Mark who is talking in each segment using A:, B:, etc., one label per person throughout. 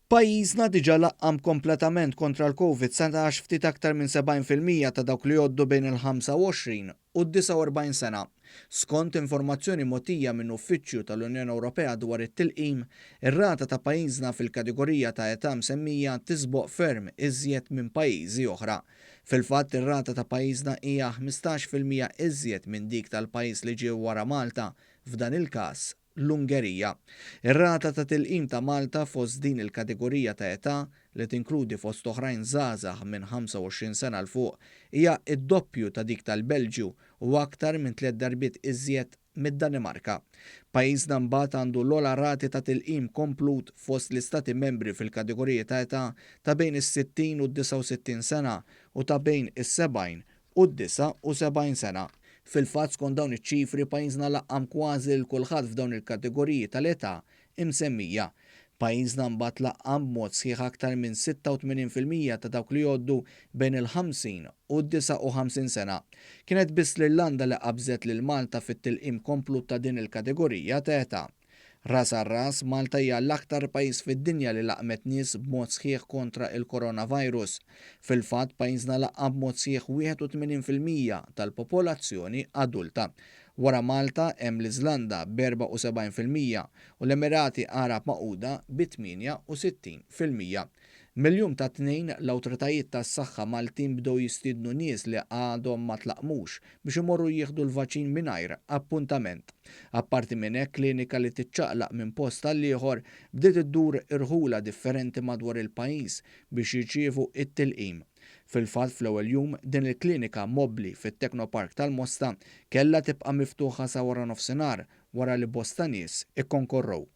A: Pajjiżna diġà laqqam kompletament kontra l-COVID-19 ftit aktar minn 70% ta' dawk li jgħoddu bejn il-25 u d-49 sena. Skont informazzjoni mogħtija minn Uffiċċju tal-Unjoni Ewropea dwar it-tilqim, ir-rata ta' pajjiżna fil-kategorija ta' età msemmija tisboq ferm iżjed minn pajjiżi oħra. Fil-fatt ir-rata ta' pajjiżna hija 15% iżjed minn dik tal-pajjiż li ġie wara Malta, f'dan il-każ l-Ungerija. Ir-rata ta' tilqim ta' Malta fost din il-kategorija ta' età li tinkludi fost oħrajn żgħażagħ minn 25 sena l fuq hija d-doppju ta' dik tal-Belġju u aktar minn 3 darbiet iżjed mid-Danimarka. Pajjiżna mbagħad għandu l-ogħla rati ta' tilqim komplut fost l-istati membri fil-kategorija ta' età ta' bejn is-60 u d-69 sena u ta' bejn is-70 u d-79 sena. Fil-fatt skont dawn iċ-ċifri pajjiżna laqqam kważi l kulħadd f'dawn il-kategoriji tal-età imsemmija. Pajjiżna mbagħad laqqam b'mod sħiħ aktar minn 86% ta' dawk li jgħoddu bejn il-50 u d-59 sena. Kienet biss l-Irlanda li qabżet lil Malta fit-tilqim komplut ta' din il-kategorija ta' età. Ras ar ras, Malta hija l-aktar pajjiż fid-dinja li laqmet nies b'mod sħiħ kontra il-coronavirus. Fil-fatt pajjiżna laqqam b'mod sħiħ 81% tal-popolazzjoni adulta. Wara Malta hemm l-Iżlanda b'74% u l-Emirati Arab Magħquda b'68%. Mill-jum ta' tnejn l-awtoritajiet tas-saħħa Maltin bdew jistiednu nies li għadhom ma tlaqmux biex imorru jieħdu l-vaċin mingħajr appuntament. Apparti minn hekk klinika li tiċċaqlaq minn post tal ieħor bdiet iddur irħula differenti madwar il-pajjiż biex jirċievu it-tilqim. Fil-fatt fl-ewwel jum din il-klinika mobbli fit-Technopark tal-Mosta kellha tibqa' miftuħa sa wara nofsinhar wara li bosta nies ikkonkorrew.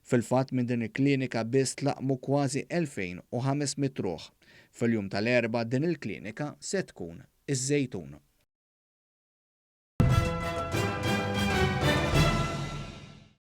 A: Fil-fatt minn din il-klinika biss tlaqmu kważi 2500 ruħ. Fil-jum tal-Erbgħa din il-klinika se tkun iż-Żejtun.